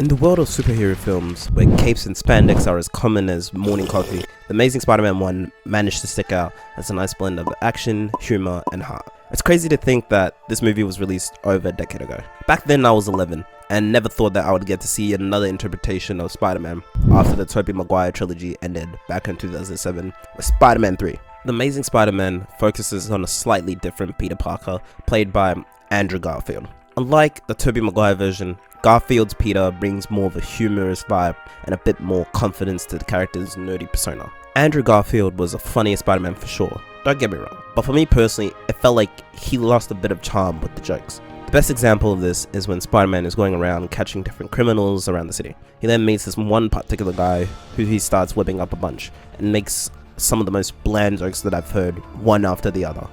In the world of superhero films, where capes and spandex are as common as morning coffee, The Amazing Spider-Man 1 managed to stick out as a nice blend of action, humor, and heart. It's crazy to think that this movie was released over a decade ago. Back then I was 11, and never thought that I would get to see another interpretation of Spider-Man after the Tobey Maguire trilogy ended back in 2007 with Spider-Man 3. The Amazing Spider-Man focuses on a slightly different Peter Parker, played by Andrew Garfield. Unlike the Tobey Maguire version, Garfield's Peter brings more of a humorous vibe and a bit more confidence to the character's nerdy persona. Andrew Garfield was a funny Spider-Man for sure, don't get me wrong, but for me personally, it felt like he lost a bit of charm with the jokes. The best example of this is when Spider-Man is going around catching different criminals around the city. He then meets this one particular guy who he starts whipping up a bunch and makes some of the most bland jokes that I've heard, one after the other.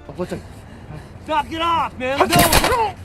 Stop, get off, man! No!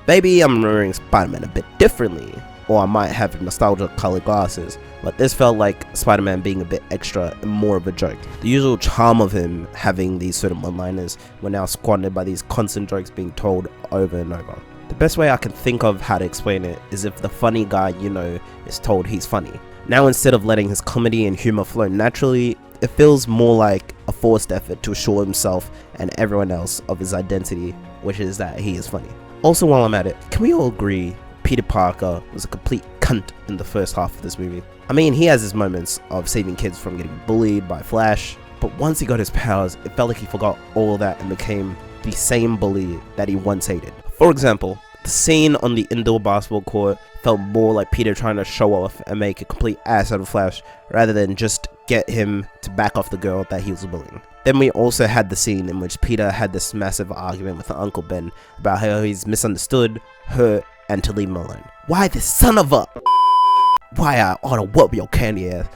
Maybe I'm remembering Spider-Man a bit differently, or I might have nostalgia colored glasses, but this felt like Spider-Man being a bit extra and more of a joke. The usual charm of him having these certain one-liners were now squandered by these constant jokes being told over and over. The best way I can think of how to explain it is if the funny guy you know is told he's funny. Now instead of letting his comedy and humor flow naturally, it feels more like a forced effort to assure himself and everyone else of his identity, which is that he is funny. Also, while I'm at it, can we all agree Peter Parker was a complete cunt in the first half of this movie? I mean, he has his moments of saving kids from getting bullied by Flash, but once he got his powers, it felt like he forgot all of that and became the same bully that he once hated. For example, the scene on the indoor basketball court felt more like Peter trying to show off and make a complete ass out of Flash, rather than just get him to back off the girl that he was bullying. Then we also had the scene in which Peter had this massive argument with Uncle Ben about how he's misunderstood, hurt, and to leave him alone. Why this son of a... Why I oughta whoop your candy ass.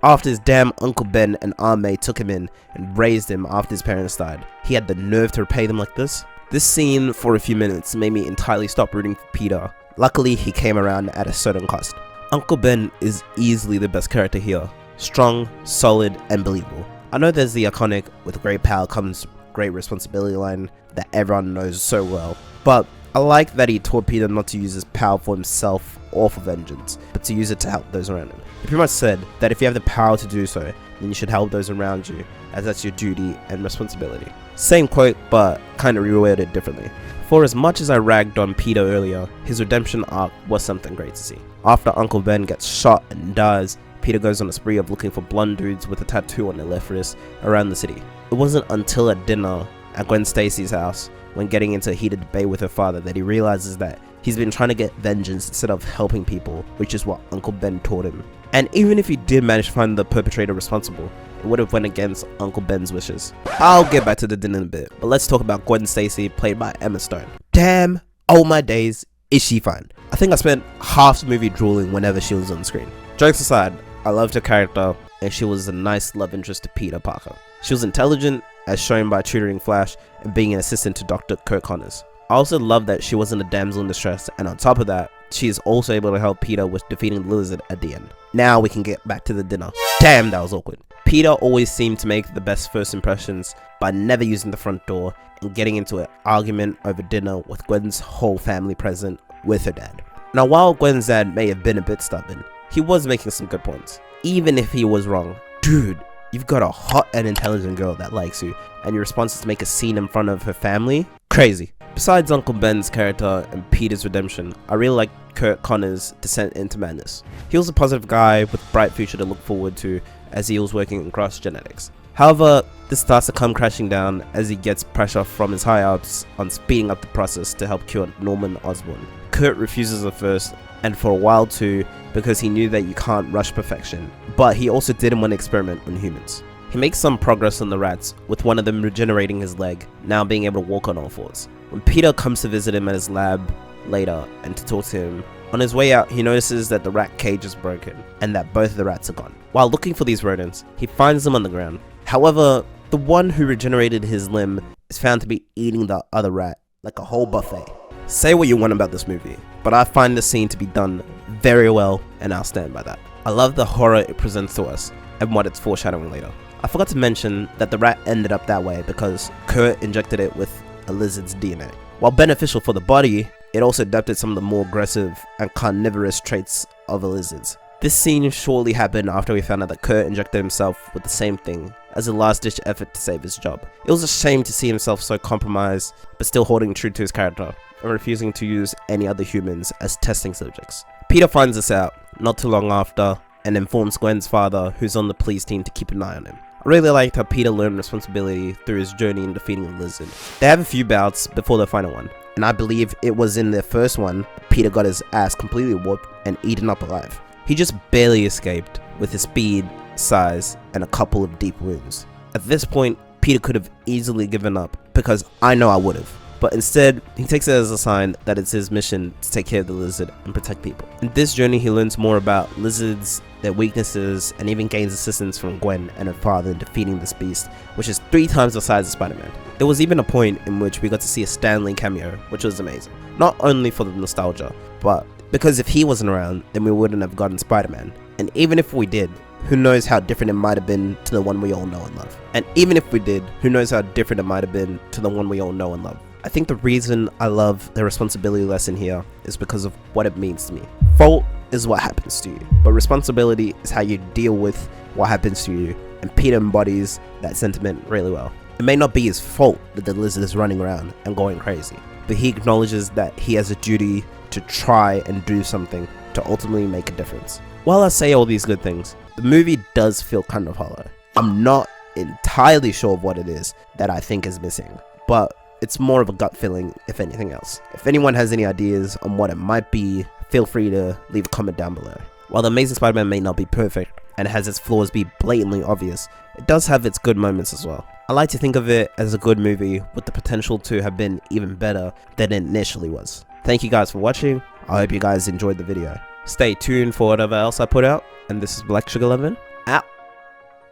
After his damn Uncle Ben and Aunt May took him in and raised him after his parents died, he had the nerve to repay them like this? This scene for a few minutes made me entirely stop rooting for Peter. Luckily, he came around at a certain cost. Uncle Ben is easily the best character here. Strong, solid, and believable. I know there's the iconic "with great power comes great responsibility" line that everyone knows so well, but I like that he taught Peter not to use his power for himself or for vengeance, but to use it to help those around him. He pretty much said that if you have the power to do so, then you should help those around you, as that's your duty and responsibility. Same quote, but kind of reworded differently. For as much as I ragged on Peter earlier, his redemption arc was something great to see. After Uncle Ben gets shot and dies, Peter goes on a spree of looking for blonde dudes with a tattoo on their left wrist around the city. It wasn't until at dinner at Gwen Stacy's house, when getting into a heated debate with her father, that he realizes that he's been trying to get vengeance instead of helping people, which is what Uncle Ben taught him. And even if he did manage to find the perpetrator responsible, it would have went against Uncle Ben's wishes. I'll get back to the dinner in a bit, but let's talk about Gwen Stacy, played by Emma Stone. Damn, oh my days, is she fine. I think I spent half the movie drooling whenever she was on screen. Jokes aside, I loved her character, and she was a nice love interest to Peter Parker. She was intelligent, as shown by tutoring Flash and being an assistant to Dr. Kirk Connors. I also love that she wasn't a damsel in distress, and on top of that, she is also able to help Peter with defeating the Lizard at the end. Now we can get back to the dinner. Damn, that was awkward. Peter always seemed to make the best first impressions by never using the front door and getting into an argument over dinner with Gwen's whole family present with her dad. Now, while Gwen's dad may have been a bit stubborn, he was making some good points. Even if he was wrong, dude, you've got a hot and intelligent girl that likes you, and your response is to make a scene in front of her family? Crazy. Besides Uncle Ben's character and Peter's redemption, I really like Kirk Connors' descent into madness. He was a positive guy with a bright future to look forward to as he was working across genetics. However, this starts to come crashing down as he gets pressure from his high-ups on speeding up the process to help cure Norman Osborn. Kurt refuses at first, and for a while too, because he knew that you can't rush perfection, but he also didn't want to experiment on humans. He makes some progress on the rats, with one of them regenerating his leg, now being able to walk on all fours. When Peter comes to visit him at his lab later and to talk to him, on his way out he notices that the rat cage is broken and that both of the rats are gone. While looking for these rodents, he finds them on the ground. However, the one who regenerated his limb is found to be eating the other rat like a whole buffet. Say what you want about this movie, but I find the scene to be done very well, and I'll stand by that. I love the horror it presents to us and what it's foreshadowing later. I forgot to mention that the rat ended up that way because Kurt injected it with a lizard's DNA. While beneficial for the body, it also adapted some of the more aggressive and carnivorous traits of lizards. This scene shortly happened after we found out that Kurt injected himself with the same thing as a last-ditch effort to save his job. It was a shame to see himself so compromised, but still holding true to his character and refusing to use any other humans as testing subjects. Peter finds this out not too long after and informs Gwen's father, who's on the police team, to keep an eye on him. I really liked how Peter learned responsibility through his journey in defeating the lizard. They have a few bouts before the final one, and I believe it was in their first one Peter got his ass completely whooped and eaten up alive. He just barely escaped with his speed, size, and a couple of deep wounds. At this point, Peter could have easily given up, because I know I would have. But instead, he takes it as a sign that it's his mission to take care of the lizard and protect people. In this journey, he learns more about lizards, their weaknesses, and even gains assistance from Gwen and her father in defeating this beast, which is 3 times the size of Spider-Man. There was even a point in which we got to see a Stan Lee cameo, which was amazing. Not only for the nostalgia, but because if he wasn't around, then we wouldn't have gotten Spider-Man. And even if we did, who knows how different it might have been to the one we all know and love. And even if we did, who knows how different it might have been to the one we all know and love. I think the reason I love the responsibility lesson here is because of what it means to me. Fault is what happens to you, but responsibility is how you deal with what happens to you, and Peter embodies that sentiment really well. It may not be his fault that the lizard is running around and going crazy, but he acknowledges that he has a duty to try and do something to ultimately make a difference. While I say all these good things, the movie does feel kind of hollow. I'm not entirely sure of what it is that I think is missing, but it's more of a gut feeling if anything else. If anyone has any ideas on what it might be, feel free to leave a comment down below. While The Amazing Spider-Man may not be perfect and has its flaws be blatantly obvious, it does have its good moments as well. I like to think of it as a good movie with the potential to have been even better than it initially was. Thank you guys for watching. I hope you guys enjoyed the video. Stay tuned for whatever else I put out, and this is Black Sugar 11 out.